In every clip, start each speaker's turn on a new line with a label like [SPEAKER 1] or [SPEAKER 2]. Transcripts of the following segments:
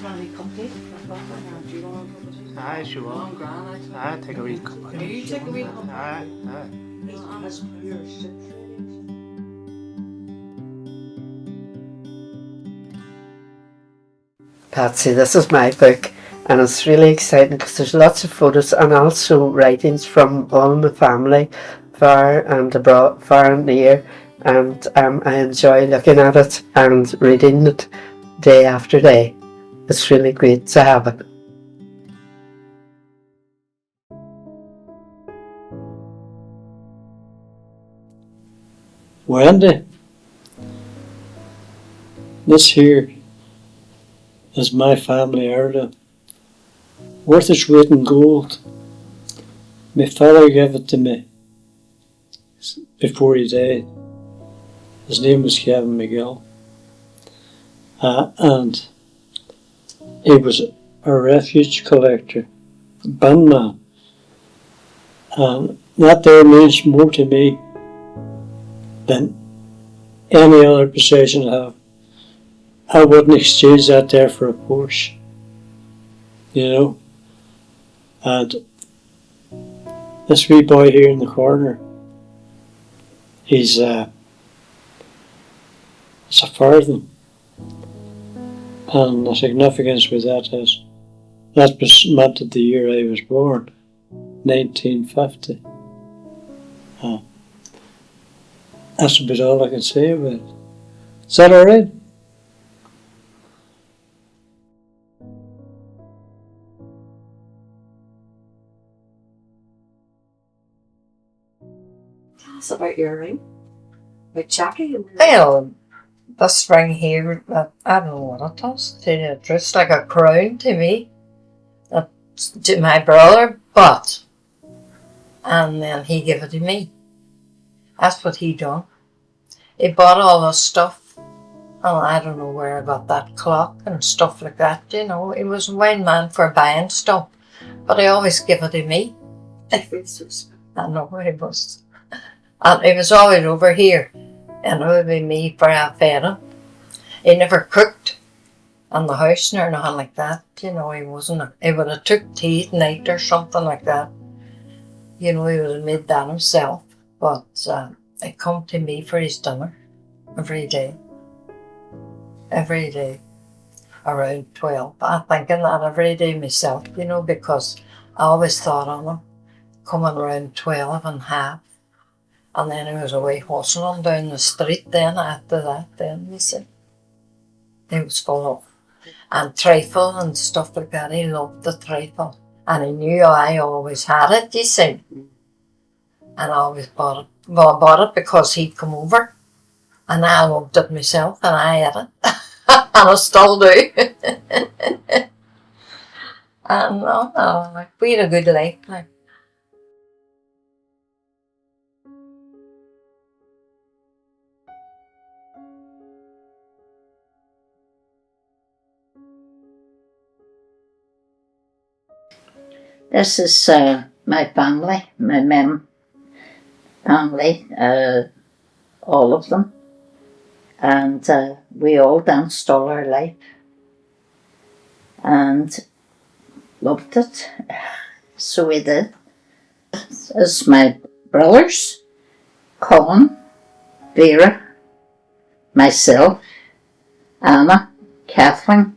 [SPEAKER 1] want to be cupcake or coffee, or do you want a cup of tea?
[SPEAKER 2] Aye, sure.
[SPEAKER 1] No, I'm grand, actually.
[SPEAKER 2] Aye, take a wee cup of
[SPEAKER 1] Can
[SPEAKER 2] tea.
[SPEAKER 1] you take a wee cup?
[SPEAKER 2] Aye, aye.
[SPEAKER 1] That's pure sugar.
[SPEAKER 3] Patsy, this is my book, and it's really exciting because there's lots of photos and also writings from all my family, far and abroad, far and near, and I enjoy looking at it and reading it day after day. It's really great to have it.
[SPEAKER 4] Wendy, this here is my family heirloom, worth its weight in gold. My father gave it to me before he died. His name was Kevin McGill, and he was a refuge collector, a bandman, and that there means more to me than any other possession I have. I wouldn't exchange that there for a Porsche, you know. And this wee boy here in the corner, it's a farthing, and the significance with that is that was minted the year I was born, 1950. That's about all I can say about it. Is that all right?
[SPEAKER 1] Tell us about your ring. About Jackie.
[SPEAKER 5] Well, this ring here, I don't know what it does. It's just like a crown to me. It's to my brother, and then he gave it to me. That's what he done. He bought all the stuff, and I don't know where I got that clock and stuff like that, you know. He was a wine man for buying stuff, but he always give it to me.
[SPEAKER 1] I feel so special.
[SPEAKER 5] I know he was. And he was always over here, and it would be me for a fed him. He never cooked in the house or nothing like that, you know. He would have took tea at night or something like that. You know, he would have made that himself, but it come to me for his dinner every day, around 12. I'm thinking that every day myself, you know, because I always thought on him coming around 12 and half, and then he was away hustling down the street then after that, then you see. He was full of, and trifle and stuff like that. He loved the trifle, and he knew I always had it, you see. And I always bought it. Well, I bought it because he'd come over, and I loved it myself, and I ate it. And I still do. And no, like, we had a good life. Like.
[SPEAKER 6] This is my family, my mem family, all of them. And we all danced all our life and loved it. So we did. This is my brothers, Colin, Vera, myself, Anna, Kathleen,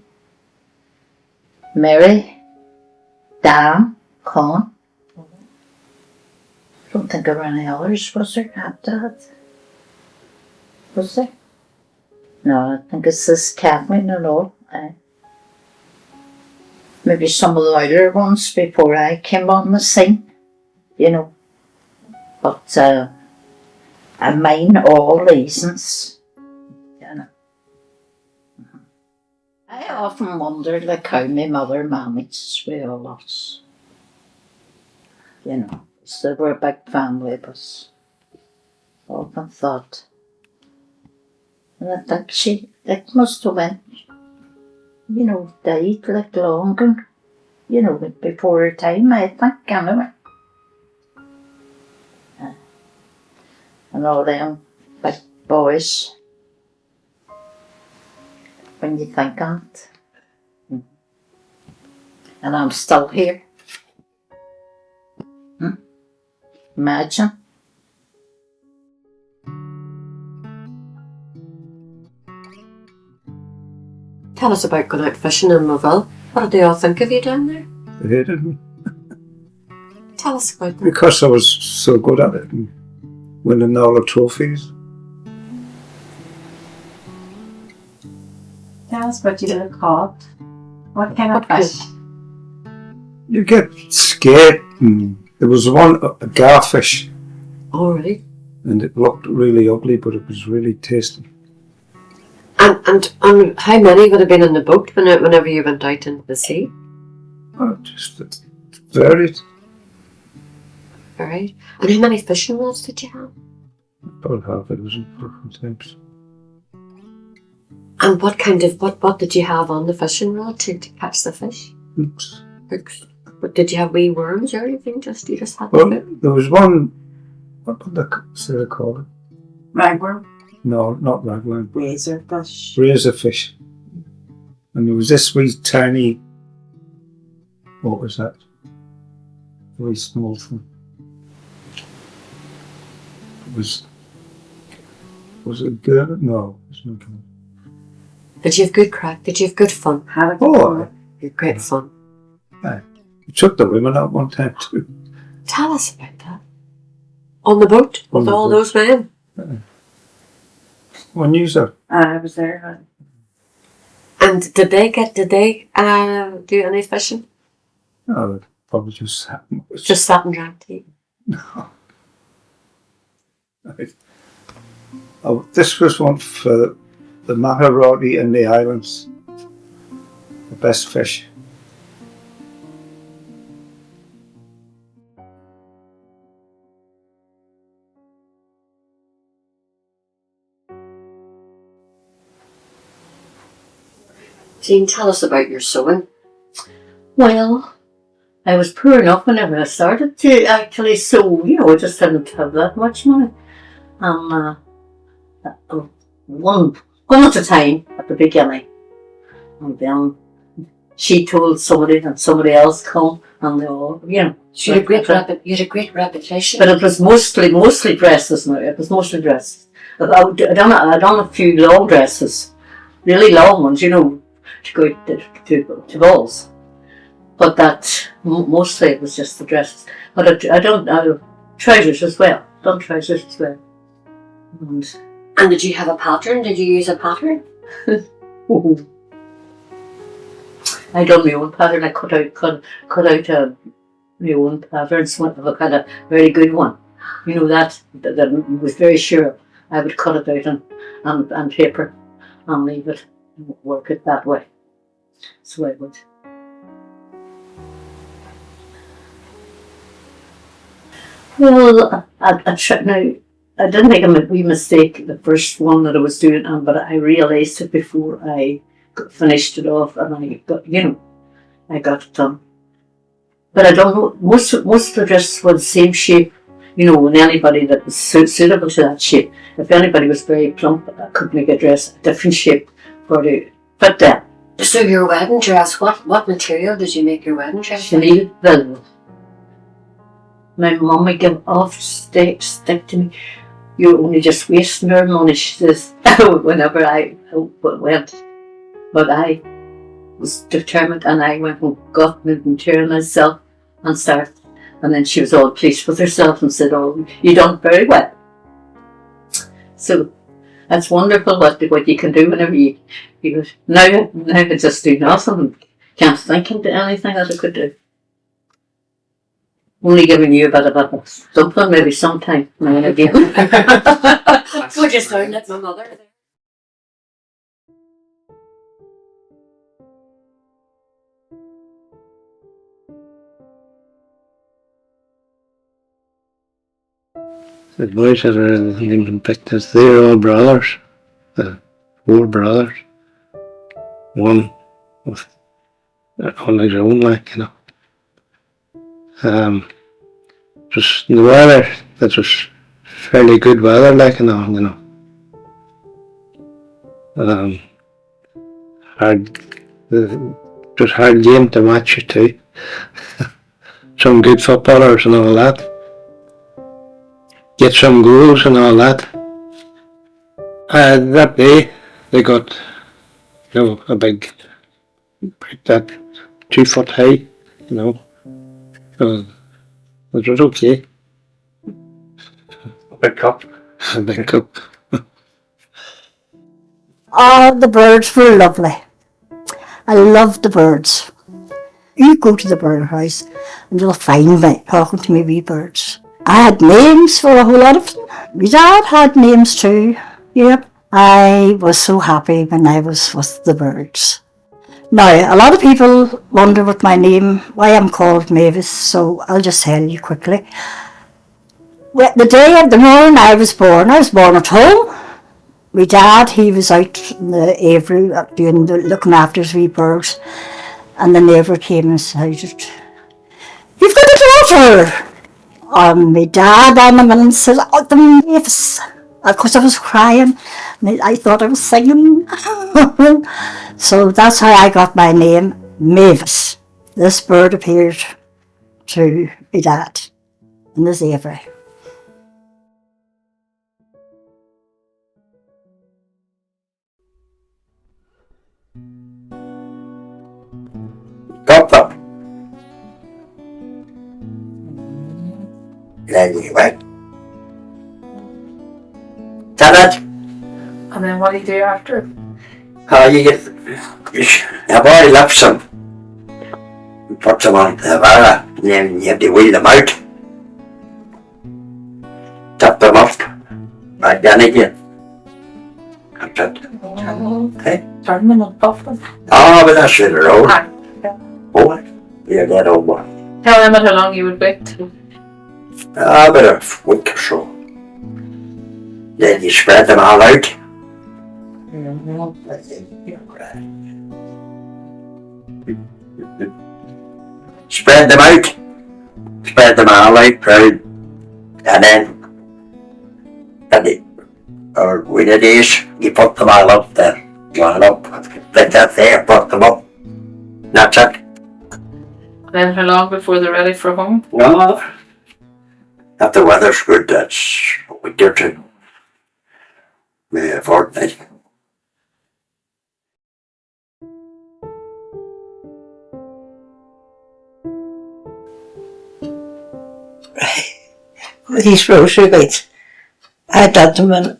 [SPEAKER 6] Mary, Dan, Colin. I don't think there were any others, was there, after that? Was there? No, I think it's this Kathleen and all. Maybe some of the older ones before I came on the scene, you know. But I mind all reasons, you know. I often wonder like how my mother manages with all us. You know, so we're a big family, but I often thought. And I think she must have went, you know, died like longer, you know, before her time, I think, anyway. And all them big boys, when you think on it. And I'm still here. Imagine.
[SPEAKER 1] Tell us about going out fishing in Moville. What did they all think of you down there?
[SPEAKER 2] They hated me
[SPEAKER 1] Tell us about them.
[SPEAKER 2] because I was so good at it and winning all the trophies.
[SPEAKER 7] Tell us what you did caught. What kind of fish?
[SPEAKER 2] You get scared, and there was one, a garfish,
[SPEAKER 1] All right.
[SPEAKER 2] and it looked really ugly, but it was really tasty.
[SPEAKER 1] And how many would have been in the boat whenever you went out into the sea?
[SPEAKER 2] Just varied.
[SPEAKER 1] All right. And how many fishing rods did you have?
[SPEAKER 2] About half a dozen different types.
[SPEAKER 1] And what did you have on the fishing rod to catch the fish?
[SPEAKER 2] Oops.
[SPEAKER 1] Hooks. But did you have wee worms or anything? You just had
[SPEAKER 2] Well,
[SPEAKER 1] the hook?
[SPEAKER 2] there was one, what did they call it?
[SPEAKER 7] Ragworm?
[SPEAKER 2] No, not raglan.
[SPEAKER 7] Razorfish.
[SPEAKER 2] Razorfish. And there was this wee tiny, what was that? Very small thing. Was it good? No, it was not good.
[SPEAKER 1] Did you have good crack? Did you have good fun?
[SPEAKER 7] Had a
[SPEAKER 2] Oh,
[SPEAKER 1] You had great fun.
[SPEAKER 2] we took the women out one time too.
[SPEAKER 1] Tell us about that. On the boat
[SPEAKER 2] On
[SPEAKER 1] with
[SPEAKER 2] the
[SPEAKER 1] all
[SPEAKER 2] boat.
[SPEAKER 1] those men.
[SPEAKER 2] One user.
[SPEAKER 7] I was there.
[SPEAKER 1] And did they do any fishing?
[SPEAKER 2] No, probably just happened.
[SPEAKER 1] Just sat and drank tea.
[SPEAKER 2] Oh, this was one for the Maharati and the islands. The best fish.
[SPEAKER 1] Jean, tell us about your sewing.
[SPEAKER 6] Well, I was poor enough whenever I started to actually sew. I just didn't have that much money. And one at a time at the beginning. And then she told somebody and somebody else come and they all,
[SPEAKER 1] You had a great reputation.
[SPEAKER 6] But it was mostly dresses now. It was mostly dresses. I done a few long dresses, really long ones, to go out to balls. But that mostly it was just the dresses. But I don't trousers as well. Done trousers as well.
[SPEAKER 1] And did you have a pattern? Did you use a pattern?
[SPEAKER 6] I done my own pattern. I cut out my own patterns. One of a kind of very good one. That I was very sure I would cut it out on paper and leave it, work it that way. So I would. Well, I tried now. I didn't make a wee mistake the first one that I was doing, but I realised it before I finished it off, and I got it done. But I don't know. Most of the dresses were the same shape, and anybody that was suitable to that shape. If anybody was very plump, I could make a dress a different shape for to fit them.
[SPEAKER 1] So your wedding dress, what material did you make your wedding dress?
[SPEAKER 6] Chenille velvet. My mum would give off stick to me. You're only just wasting her money, she says, whenever I went. But I was determined and I went and got the material myself and started. And then she was all pleased with herself and said, "Oh, you done very well." So that's wonderful what you can do whenever you now I just do nothing. Can't think into anything that I could do. Only giving you a bit of something maybe sometime now and again.
[SPEAKER 1] We're just learning it from my mother.
[SPEAKER 8] The boys that are in the pictures, they're all brothers. The 4 brothers. One with on his own, just the weather, that was fairly good weather, Hard, It was a hard game to watch it too. Some good footballers and all that. Get some goals and all that. And that day they got, a big, that 2 foot high, So it was okay.
[SPEAKER 2] A big cup.
[SPEAKER 8] A big cup.
[SPEAKER 9] Oh, the birds were lovely. I loved the birds. You go to the bird house and you'll find me talking to me wee birds. I had names for a whole lot of them. My dad had names too. Yep. I was so happy when I was with the birds. Now, a lot of people wonder what my name, why I'm called Mavis, so I'll just tell you quickly. Well, the morning I was born at home. My dad, he was out in the aviary looking after his wee birds, and the neighbour came and shouted, "You've got a daughter!" And my dad on the minute said, "Oh, the Mavis." Of course I was crying, and I thought I was singing. So that's how I got my name, Mavis. This bird appeared to my dad in this aviary.
[SPEAKER 10] Top up. Anyway. That
[SPEAKER 11] And then what do you do after?
[SPEAKER 10] you get, I've already left some. Put some on the vara, and then you have to wheel them out. Tap them up, back down again. That's it. Okay.
[SPEAKER 11] Turn them and puff them.
[SPEAKER 10] Oh, but that's it, road.
[SPEAKER 11] Ah,
[SPEAKER 10] Oh, you're that old one.
[SPEAKER 11] Tell them how long you would wait.
[SPEAKER 10] About a week or so. Then you spread them all out. Spread them out. Spread them all out proud. And then, or with the days, you put them all up there. Line up. Like that there, put them up. That's it.
[SPEAKER 11] And then how long before they're ready for home?
[SPEAKER 10] No. If the weather's good, that's a week or two. Maybe a fortnight.
[SPEAKER 6] These rosary beads, I did them when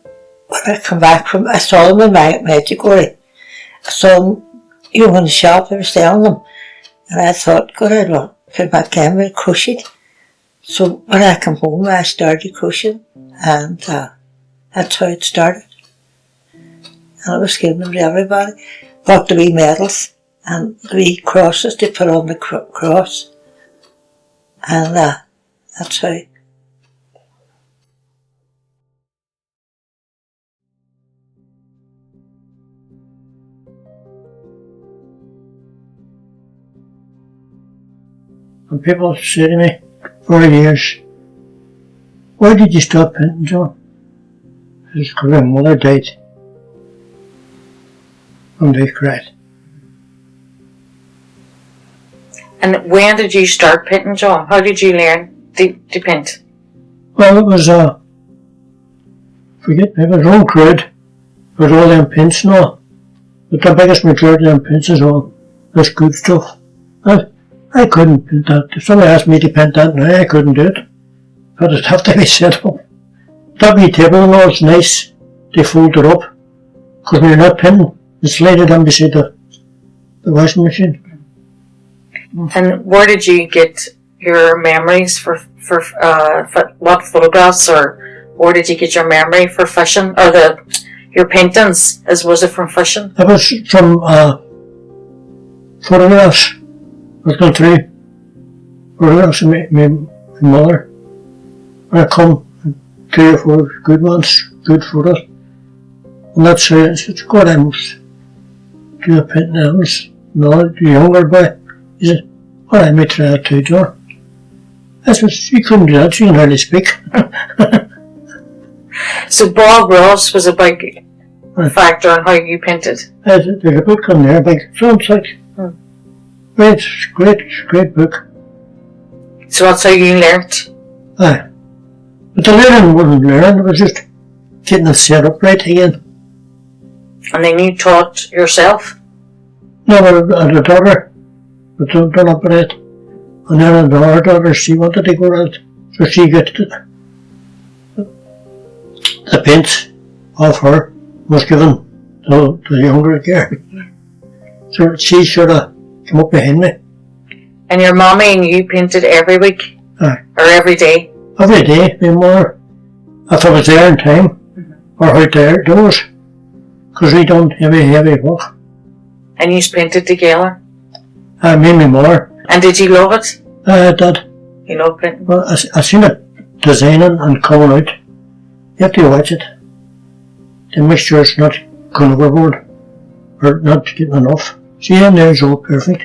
[SPEAKER 6] I come back from, I saw them in my Medjugorje. I saw them, in the shop, they were selling them. And I thought, God, I'd want to put back in with crochet. So when I come home, I started crocheting, and that's how it started. And I was giving them to everybody. Got the wee medals and the wee crosses to put on the cross. And that's how.
[SPEAKER 4] And people say to me, 4 years, why did you stop painting, John? It's because my mother died. And they cried.
[SPEAKER 11] And when did you start painting, John? How did you learn to paint?
[SPEAKER 4] Well, it was, forget me, it was own crowd. With all them paints and all. But the biggest majority of them paints is all this good stuff. I couldn't paint that. If somebody asked me to paint that now, I couldn't do it. But it'd have to be set up. That wee table and all, it's nice. They fold it up. Because when you're not painting, it's laid it down beside the washing machine.
[SPEAKER 11] And where did you get your memories for what photographs, or where did you get your memory for fishing, or your paintings? Was it from fishing?
[SPEAKER 4] It was from photographs. I was going through photographs of my mother. When I come, 3 or 4 good ones, good photos. And that's how it's God, I must do a painting animals. No, the younger boy, he said, well, I may try that too, John. I said, you couldn't do that, so you can hardly speak.
[SPEAKER 11] So Bob Ross was a big factor in how you painted.
[SPEAKER 4] There's a book on there, big sounds like. Great book.
[SPEAKER 11] So that's how you learnt.
[SPEAKER 4] Aye. But the learning wasn't learning, it was just getting it set up right again.
[SPEAKER 11] And then you taught yourself.
[SPEAKER 4] No, but I had a daughter, but done up with it. And then another daughter, she wanted to go around, so she got the paint off her was given to the younger girl. So she should have come up behind me.
[SPEAKER 11] And your mommy and you painted every week?
[SPEAKER 4] Aye.
[SPEAKER 11] Or every day?
[SPEAKER 4] Every day, no more. If I was there in time, or out there doors, because we done heavy work.
[SPEAKER 11] And you painted together?
[SPEAKER 4] I made me more.
[SPEAKER 11] And did you love it?
[SPEAKER 4] I did.
[SPEAKER 11] You love painting?
[SPEAKER 4] Well, I seen it designing and coming out. You have to watch it. The mixture's not going overboard, or not getting enough. See, and there's all perfect.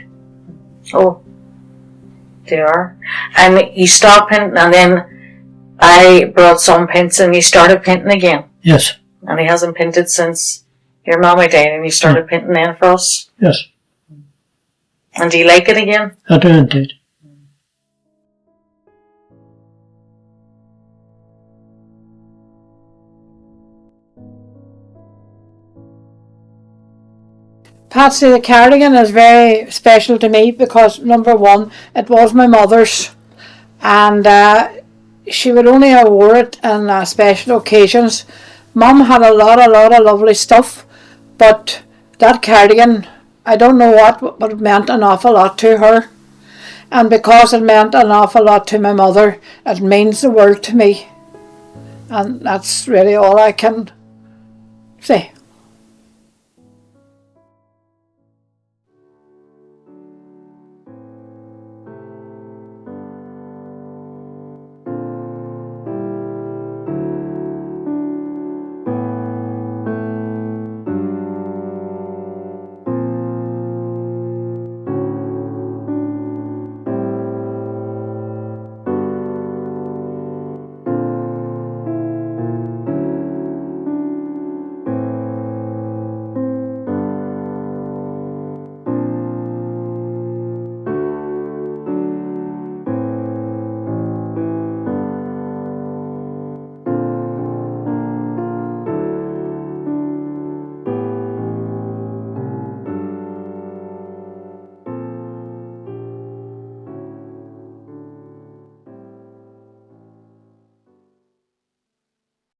[SPEAKER 11] Oh, they are. And you stopped painting, and then I brought some paints, and you started painting again.
[SPEAKER 4] Yes.
[SPEAKER 11] And he hasn't painted since your mommy died, and you started painting then for us.
[SPEAKER 4] Yes.
[SPEAKER 11] And do you like it again?
[SPEAKER 4] I do indeed.
[SPEAKER 12] Patsy the cardigan is very special to me because, number one, it was my mother's, and she would only have wore it on special occasions. Mum had a lot of lovely stuff, but that cardigan, I don't know what, but it meant an awful lot to her. And because it meant an awful lot to my mother, it means the world to me. And that's really all I can say.